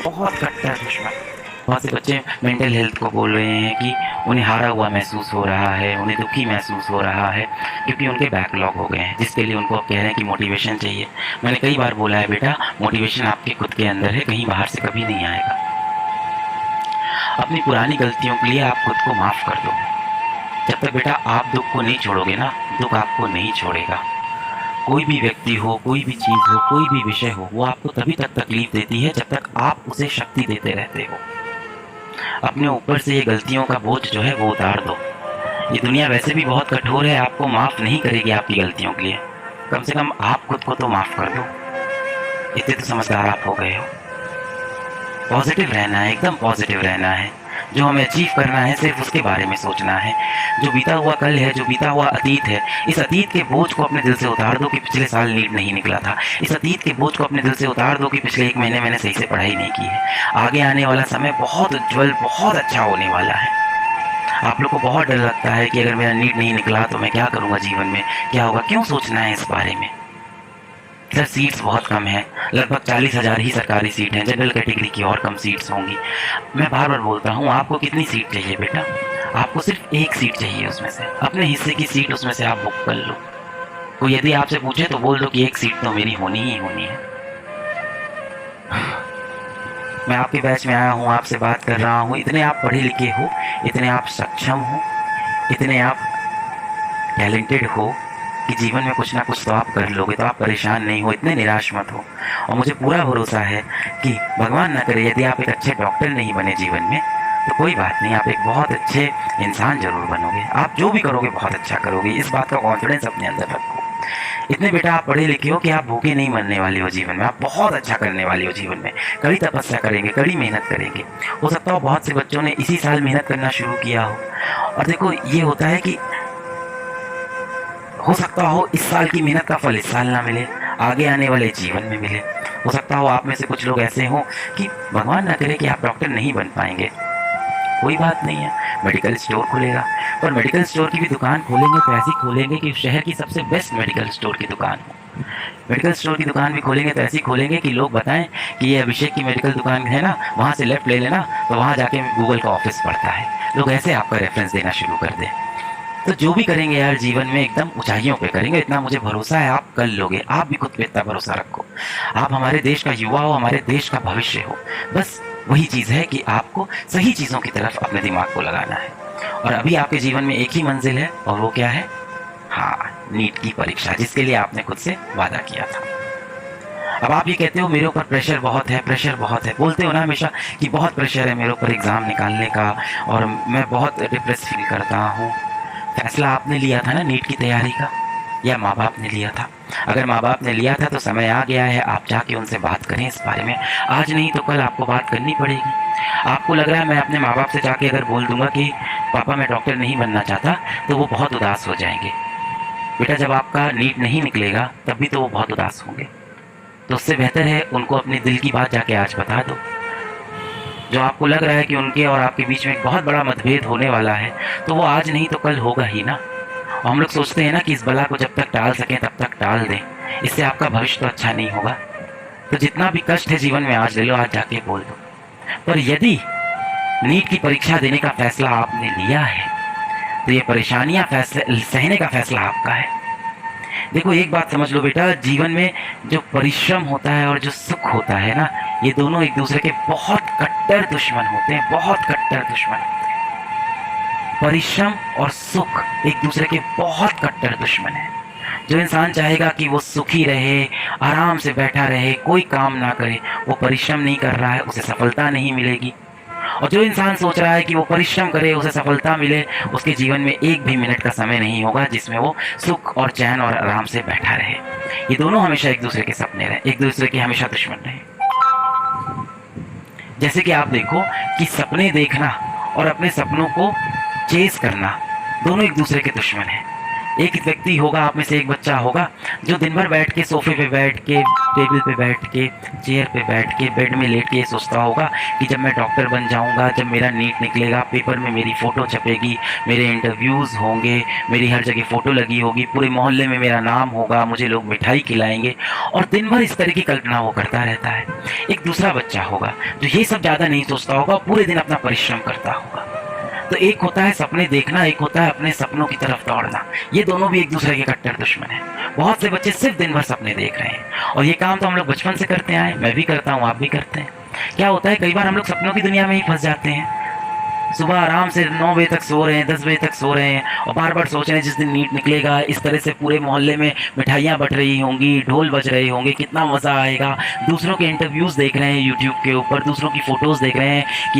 बहुत कट्टर दुश्मन। बहुत से बच्चे मेंटल हेल्थ को बोल रहे हैं कि उन्हें हारा हुआ महसूस हो रहा है, उन्हें दुखी महसूस हो रहा है क्योंकि उनके बैकलॉग हो गए हैं, जिसके लिए उनको अब कह रहे हैं कि मोटिवेशन चाहिए। मैंने कई बार बोला है बेटा, मोटिवेशन आपके खुद के अंदर है, कहीं बाहर से कभी नहीं आएगा। अपनी पुरानी गलतियों के लिए आप खुद को माफ़ कर दो। जब तक बेटा आप दुख को नहीं छोड़ोगे ना, दुख आपको नहीं छोड़ेगा। कोई भी व्यक्ति हो, कोई भी चीज़ हो, कोई भी विषय हो, वो आपको तभी तक तकलीफ देती है जब तक आप उसे शक्ति देते रहते हो। अपने ऊपर से ये गलतियों का बोझ जो है वो उतार दो। ये दुनिया वैसे भी बहुत कठोर है, आपको माफ़ नहीं करेगी आपकी गलतियों के लिए। कम से कम आप खुद को तो माफ़ कर दो। इतने तो समझदार आप हो गए हो। पॉजिटिव रहना है, एकदम पॉजिटिव रहना है। जो हमें अचीव करना है सिर्फ उसके बारे में सोचना है। जो बीता हुआ कल है, जो बीता हुआ अतीत है, इस अतीत के बोझ को अपने दिल से उतार दो कि पिछले साल नीट नहीं निकला था। इस अतीत के बोझ को अपने दिल से उतार दो कि पिछले 1 महीने मैंने सही से पढ़ाई नहीं की है। आगे आने वाला समय बहुत उज्ज्वल, बहुत अच्छा होने वाला है। आप लोग को बहुत डर लगता है कि अगर मेरा नीट नहीं निकला तो मैं क्या करूँगा जीवन में, क्या होगा। क्यों सोचना है इस बारे में। सर सीट्स बहुत कम है, लगभग 40,000 ही सरकारी सीट हैं, जनरल कैटेगरी की और कम सीट्स होंगी। मैं बार बार बोलता हूँ, आपको कितनी सीट चाहिए बेटा? आपको सिर्फ एक सीट चाहिए उसमें से, अपने हिस्से की सीट उसमें से आप बुक कर लो। कोई यदि आपसे पूछे तो बोल दो कि एक सीट तो मेरी होनी ही होनी है। मैं आपके बैच में आया हूँ, आपसे बात कर रहा हूँ। इतने आप पढ़े लिखे हो, इतने आप सक्षम हो, इतने आप टैलेंटेड हो कि जीवन में कुछ ना कुछ तो आप कर लोगे, तो आप परेशान नहीं हो, इतने निराश मत हो। और मुझे पूरा भरोसा है कि भगवान ना करे यदि आप एक अच्छे डॉक्टर नहीं बने जीवन में, तो कोई बात नहीं, आप एक बहुत अच्छे इंसान जरूर बनोगे। आप जो भी करोगे बहुत अच्छा करोगे, इस बात का कॉन्फिडेंस अपने अंदर रखो। इतने बेटा आप पढ़े लिखे हो कि आप भूखे नहीं मरने वाले हो जीवन में, आप बहुत अच्छा करने वाले हो जीवन में। कड़ी तपस्या करेंगे, कड़ी मेहनत करेंगे। हो सकता हो बहुत से बच्चों ने इसी साल मेहनत करना शुरू किया हो। और देखो ये होता है कि हो सकता हो इस साल की मेहनत का फल इस साल ना मिले, आगे आने वाले जीवन में मिले। हो सकता हो आप में से कुछ लोग ऐसे हों कि भगवान ना करे कि आप डॉक्टर नहीं बन पाएंगे। कोई बात नहीं है, मेडिकल स्टोर खुलेगा। पर मेडिकल स्टोर की भी दुकान खोलेंगे तो ऐसी खोलेंगे कि शहर की सबसे बेस्ट मेडिकल स्टोर की दुकान हो। मेडिकल स्टोर की दुकान भी खोलेंगे तो ऐसी खोलेंगे कि लोग बताएं कि ये अभिषेक की मेडिकल दुकान है ना, वहाँ से लेफ्ट ले लेना तो वहाँ जाके गूगल का ऑफिस पड़ता है। लोग ऐसे आपका रेफरेंस देना शुरू कर दें। तो जो भी करेंगे यार जीवन में एकदम ऊंचाइयों पे करेंगे, इतना मुझे भरोसा है आप कर लोगे। आप भी खुद पे इतना भरोसा रखो। आप हमारे देश का युवा हो, हमारे देश का भविष्य हो। बस वही चीज़ है कि आपको सही चीज़ों की तरफ अपने दिमाग को लगाना है। और अभी आपके जीवन में एक ही मंजिल है, और वो क्या है? हाँ, नीट की परीक्षा, जिसके लिए आपने खुद से वादा किया था। अब आप ये कहते हो मेरे ऊपर प्रेशर बहुत है, प्रेशर बहुत है, बोलते हो ना हमेशा कि बहुत प्रेशर है मेरे ऊपर एग्ज़ाम निकालने का और मैं बहुत डिप्रेस फील करता हूँ। फैसला आपने लिया था ना नीट की तैयारी का, या माँ बाप ने लिया था? अगर माँ बाप ने लिया था तो समय आ गया है आप जाके उनसे बात करें इस बारे में। आज नहीं तो कल आपको बात करनी पड़ेगी। आपको लग रहा है मैं अपने माँ बाप से जाके अगर बोल दूंगा कि पापा मैं डॉक्टर नहीं बनना चाहता, तो वो बहुत उदास हो जाएंगे। बेटा जब आपका नीट नहीं निकलेगा तब भी तो वो बहुत उदास होंगे। तो उससे बेहतर है उनको अपने दिल की बात जाके आज बता दो। जो आपको लग रहा है कि उनके और आपके बीच में एक बहुत बड़ा मतभेद होने वाला है, तो वो आज नहीं तो कल होगा ही ना। और हम लोग सोचते हैं ना कि इस बला को जब तक टाल सकें तब तक टाल दें, इससे आपका भविष्य तो अच्छा नहीं होगा। तो जितना भी कष्ट है जीवन में आज ले लो, आज जाके बोल दो। पर यदि नीट की परीक्षा देने का फैसला आपने लिया है, तो ये परेशानियां सहने का फैसला आपका है। देखो एक बात समझ लो बेटा, जीवन में जो परिश्रम होता है और जो सुख होता है ना, ये दोनों एक दूसरे के बहुत कट्टर दुश्मन होते हैं, बहुत कट्टर दुश्मन होते हैं। परिश्रम और सुख एक दूसरे के बहुत कट्टर दुश्मन है। जो इंसान चाहेगा कि वो सुखी रहे, आराम से बैठा रहे, कोई काम ना करे, वो परिश्रम नहीं कर रहा है, उसे सफलता नहीं मिलेगी। और जो इंसान सोच रहा है कि वो परिश्रम करे, उसे सफलता मिले, उसके जीवन में एक भी मिनट का समय नहीं होगा जिसमें वो सुख और चैन और आराम से बैठा रहे। ये दोनों हमेशा एक दूसरे के सपने रहे, एक दूसरे के हमेशा दुश्मन रहे। जैसे कि आप देखो कि सपने देखना और अपने सपनों को चेस करना दोनों एक दूसरे के दुश्मन हैं। एक व्यक्ति होगा, आप में से एक बच्चा होगा जो दिन भर बैठ के सोफे पे बैठ के टेबल पे बैठ के, चेयर पे बैठ के, बेड में लेट के ये सोचता होगा कि जब मैं डॉक्टर बन जाऊँगा, जब मेरा नीट निकलेगा, पेपर में मेरी फ़ोटो छपेगी, मेरे इंटरव्यूज़ होंगे, मेरी हर जगह फ़ोटो लगी होगी, पूरे मोहल्ले में मेरा नाम होगा, मुझे लोग मिठाई खिलाएँगे, और दिन भर इस तरह की कल्पना वो करता रहता है। एक दूसरा बच्चा होगा जो ये सब ज़्यादा नहीं सोचता होगा, पूरे दिन अपना परिश्रम करता होगा। तो एक होता है सपने देखना, एक होता है अपने सपनों की तरफ दौड़ना। ये दोनों भी एक दूसरे के कट्टर दुश्मन हैं। बहुत से बच्चे सिर्फ दिन भर सपने देख रहे हैं, और ये काम तो हम लोग बचपन से करते आए, मैं भी करता हूँ, आप भी करते हैं। क्या होता है, कई बार हम लोग सपनों की दुनिया में ही फंस जाते हैं। सुबह आराम से 9 बजे तक सो रहे हैं, 10 बजे तक सो रहे हैं, और बार बार सोच रहे हैं जिस दिन नीट निकलेगा इस तरह से पूरे मोहल्ले में मिठाइयाँ बट रही होंगी, ढोल बज रहे होंगे, कितना मज़ा आएगा। दूसरों के इंटरव्यूज़ देख रहे हैं यूट्यूब के ऊपर, दूसरों की फ़ोटोज़ देख रहे हैं कि